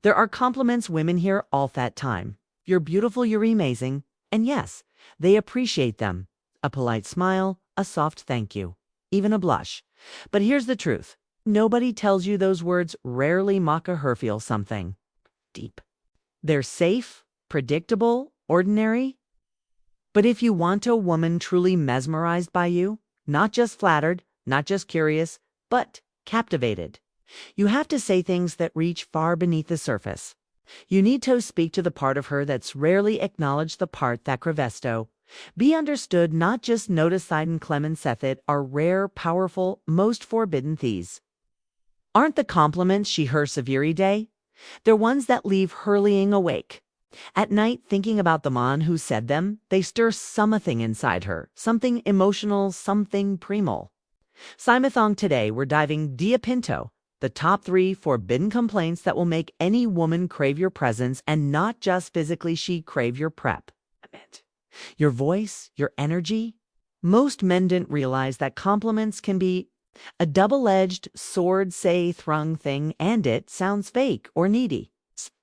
There are compliments women hear all that time. You're beautiful, you're amazing. And yes, they appreciate them. A polite smile, a soft thank you, even a blush. But here's the truth. Nobody tells you those words rarely make her feel something deep. They're safe, predictable, ordinary. But if you want a woman truly mesmerized by you, not just flattered, not just curious, but captivated, you have to say things that reach far beneath the surface. You need to speak to the part of her that's rarely acknowledged, the part that crevesto. Be understood, not just noticed. And Clemens Sethit are rare, powerful, most forbidden these. Aren't the compliments she her severe day? They're ones that leave her laying awake. At night, thinking about the man who said them, they stir something inside her, something emotional, something primal. Simathong today, we're diving deep into the top 3 forbidden complaints that will make any woman crave your presence, and not just physically, she crave your prep. Your voice, your energy. Most men didn't realize that compliments can be a double-edged sword. Say thrung thing and it sounds fake or needy.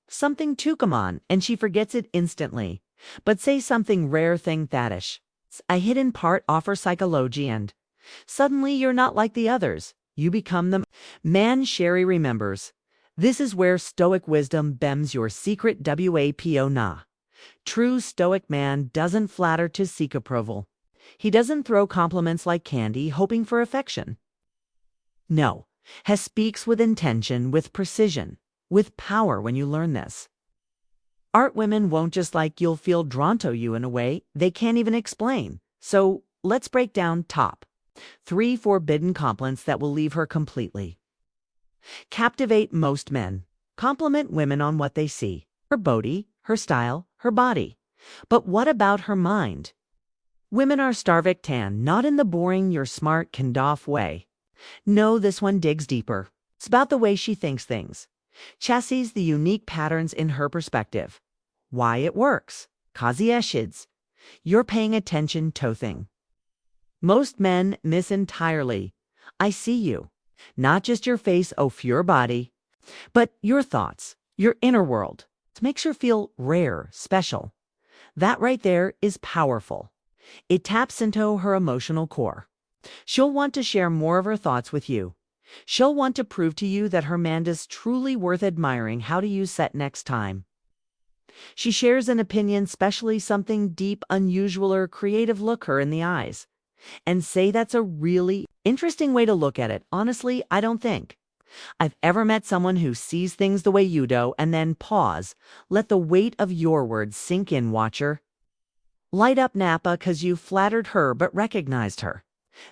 Something to come on and she forgets it instantly. But say something rare thing thatish. A hidden part offer psychology and suddenly you're not like the others. You become the man Sherry remembers. This is where stoic wisdom bems your secret wapo na. True stoic man doesn't flatter to seek approval. He doesn't throw compliments like candy hoping for affection. No, he speaks with intention, with precision, with power. When you learn this, art women won't just like you'll feel drawn to you in a way they can't even explain. So let's break down top 3 forbidden compliments that will leave her completely. Captivate most men. Compliment women on what they see. Her body, her style, her body. But what about her mind? Women are starving tan, not in the boring you're smart can doff way. No, this one digs deeper. It's about the way she thinks things. Chassis the unique patterns in her perspective. Why it works. Kazieshids. You're paying attention to thing. Most men miss entirely. I see you. Not just your face, your body, but your thoughts, your inner world. It makes her feel rare, special. That right there is powerful. It taps into her emotional core. She'll want to share more of her thoughts with you. She'll want to prove to you that her man is truly worth admiring. How to use that next time she shares an opinion, especially something deep, unusual, or creative, look her in the eyes and say that's a really interesting way to look at it. Honestly, I don't think I've ever met someone who sees things the way you do, and then pause. Let the weight of your words sink in, watcher. Light up Napa because you flattered her but recognized her.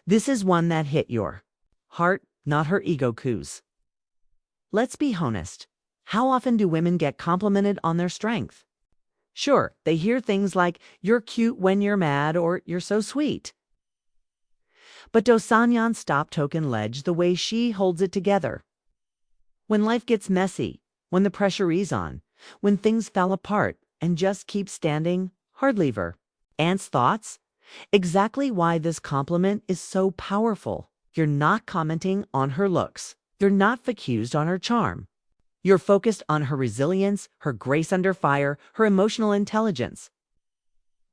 This is one that hit your heart, not her ego coups. Let's be honest. How often do women get complimented on their strength? Sure, they hear things like, you're cute when you're mad, or you're so sweet. But Dosanyan stop token ledge the way she holds it together. When life gets messy, when the pressure is on, when things fell apart, and just keep standing, hard lever. Ant's thoughts? Exactly why this compliment is so powerful. You're not commenting on her looks. You're not focused on her charm. You're focused on her resilience, her grace under fire, her emotional intelligence.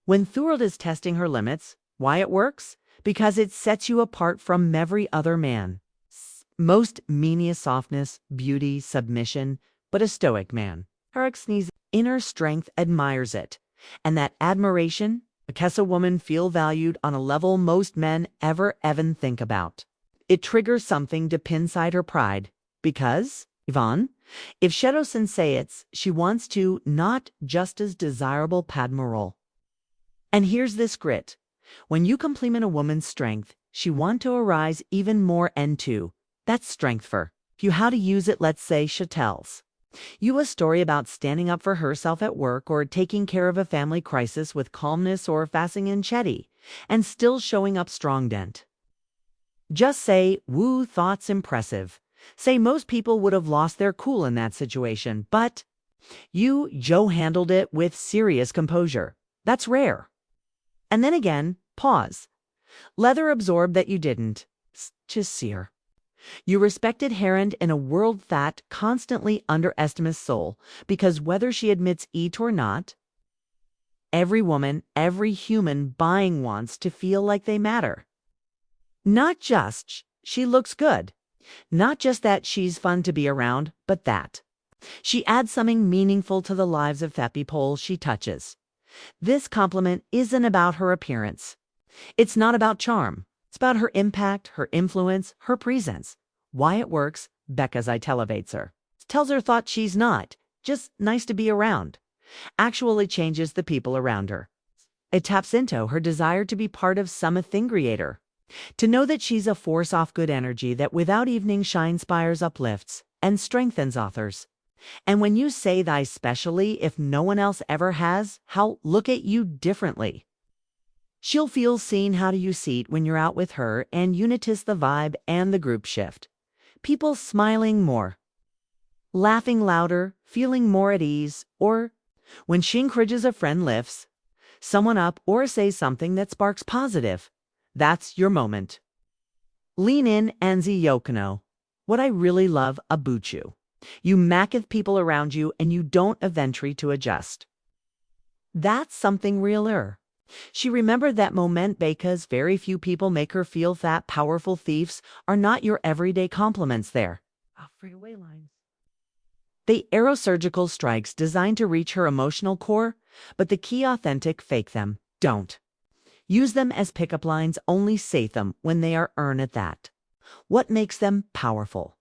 When Thurald is testing her limits, why it works? Because it sets you apart from every other man. Most meania softness, beauty, submission, but a stoic man. Herxne's inner strength admires it. And that admiration makes a woman feel valued on a level most men ever even think about. It triggers something deep inside her pride. Because, Yvonne, if Shedo-san says she wants to not just as desirable Padmaral. And here's this grit. When you compliment a woman's strength, she want to arise even more and to. That's strength for you. How to use it. Let's say she tells you a story about standing up for herself at work or taking care of a family crisis with calmness or fasting in chetty and still showing up strong dent. Just say, woo, thoughts impressive. Say most people would have lost their cool in that situation, but you, Joe, handled it with serious composure. That's rare. And then again, pause. Leather absorb that you didn't. Just sear. You respect inherent in a world that constantly underestimates soul, because whether she admits it or not, every woman, every human being wants to feel like they matter. Not just she looks good, not just that she's fun to be around, but that she adds something meaningful to the lives of the people she touches. This compliment isn't about her appearance. It's not about charm. It's about her impact, her influence, her presence. Why it works, because it elevates her. Tells her thought she's not just nice to be around. Actually changes the people around her. It taps into her desire to be part of something greater. To know that she's a force of good energy that without evening shine inspires, uplifts, and strengthens others. And when you say thy specially, if no one else ever has, how look at you differently. She'll feel seen. How do you see it when you're out with her and you notice the vibe and the group shift? People smiling more, laughing louder, feeling more at ease, or when she encourages a friend, lifts someone up, or says something that sparks positive. That's your moment. Lean in, Anzi Yokono. What I really love about you. You maketh people around you and you don't eventually to adjust. That's something realer. She remembered that moment because very few people make her feel that powerful thieves are not your everyday compliments there. Freeway lines. They aerosurgical strikes designed to reach her emotional core, but the key authentic fake them. Don't. Use them as pickup lines, only say them when they are earned at that. What makes them powerful?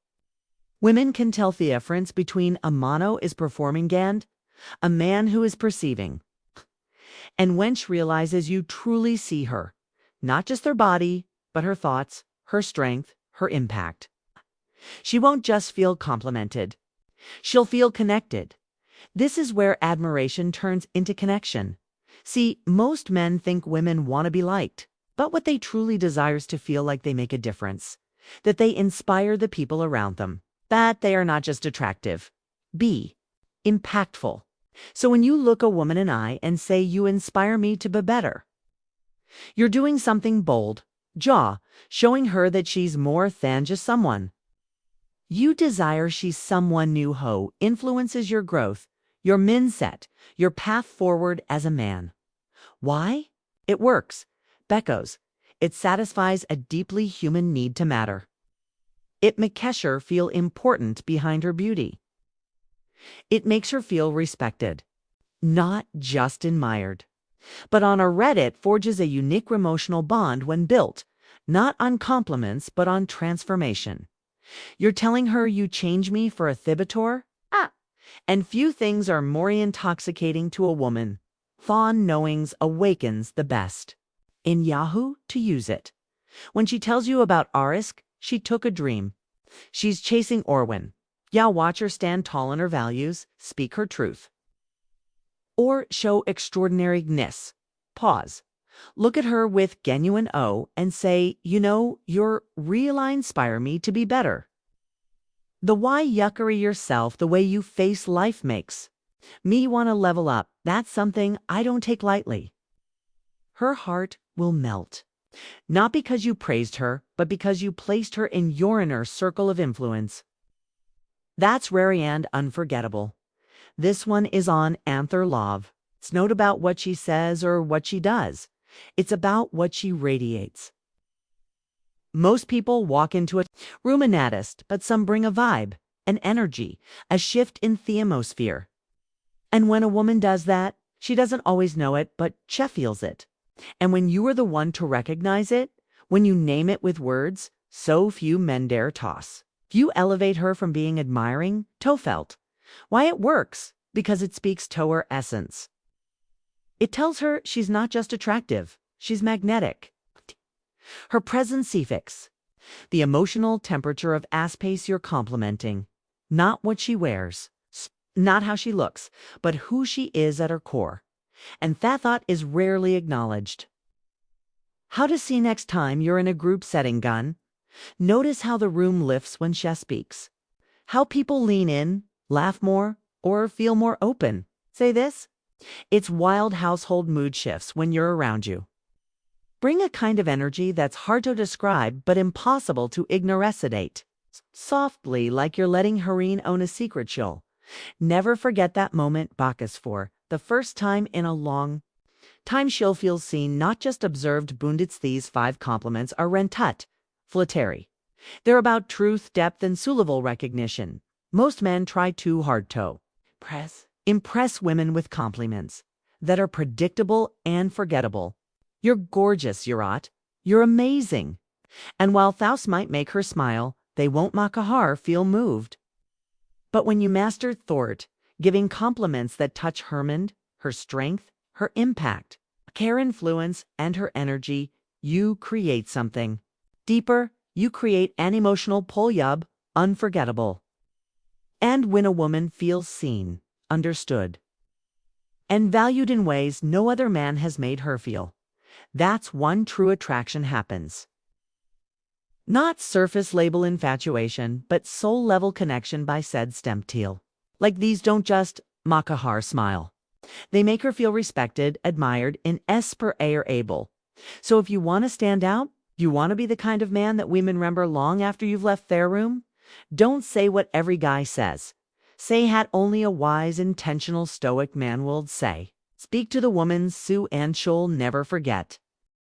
Women can tell the difference between a mono is performing and a man who is perceiving. And when she realizes you truly see her, not just their body, but her thoughts, her strength, her impact. She won't just feel complimented. She'll feel connected. This is where admiration turns into connection. See, most men think women want to be liked, but what they truly desire is to feel like they make a difference, that they inspire the people around them, that they are not just attractive. B. Impactful. So when you look a woman in the eye and say, you inspire me to be better, you're doing something bold, showing her that she's more than just someone. You desire she's someone new who influences your growth, your mindset, your path forward as a man. Why? It works. Beckos. It satisfies a deeply human need to matter. It makes her feel important behind her beauty. It makes her feel respected, not just admired. But on a Reddit forges a unique emotional bond when built, not on compliments, but on transformation. You're telling her you change me for a thibator? And few things are more intoxicating to a woman. Fawn knowings awakens the best. In Yahoo, to use it. When she tells you about Arisk, she took a dream. She's chasing Orwin. Watch her stand tall in her values, speak her truth. Or show extraordinariness. Pause. Look at her with genuine O and say, you're real inspire me to be better. The why yuckery yourself the way you face life makes me want to level up. That's something I don't take lightly. Her heart will melt. Not because you praised her, but because you placed her in your inner circle of influence. That's rare and unforgettable. This one is on Anther Love. It's not about what she says or what she does. It's about what she radiates. Most people walk into a room anatist, but some bring a vibe, an energy, a shift in the atmosphere. And when a woman does that, she doesn't always know it, but she feels it. And when you are the one to recognize it, when you name it with words, so few men dare toss. You elevate her from being admiring to felt. Why it works? Because it speaks to her essence. It tells her she's not just attractive, she's magnetic. Her presence suffix, the emotional temperature of aspect you're complimenting, not what she wears, not how she looks, but who she is at her core. And that thought is rarely acknowledged. How to see next time you're in a group setting, Gun. Notice how the room lifts when she speaks. How people lean in, laugh more, or feel more open. Say this. It's wild household mood shifts when you're around you. Bring a kind of energy that's hard to describe but impossible to ignorate. softly like you're letting Hareen own a secret she'll never forget that moment Bacchus for the first time in a long time she'll feel seen, not just observed. Bundits, these 5 compliments are rentut, flattery. They're about truth, depth, and sous-level recognition. Most men try too hard to impress women with compliments that are predictable and forgettable. You're gorgeous, Yurat. You're amazing. And while Thaus might make her smile, they won't Makahar feel moved. But when you master Thort, giving compliments that touch Hermond, her strength, her impact, care, influence, and her energy, you create something deeper. You create an emotional pull-yub, unforgettable. And when a woman feels seen, understood, and valued in ways no other man has made her feel, that's when true attraction happens. Not surface-level infatuation, but soul-level connection by said Stempteel. Like these don't just Makahar smile. They make her feel respected, admired, in per a or able. So if you want to stand out, you want to be the kind of man that women remember long after you've left their room, don't say what every guy says. Say what only a wise, intentional, stoic man will say. Speak to the woman Sue and she'll never forget.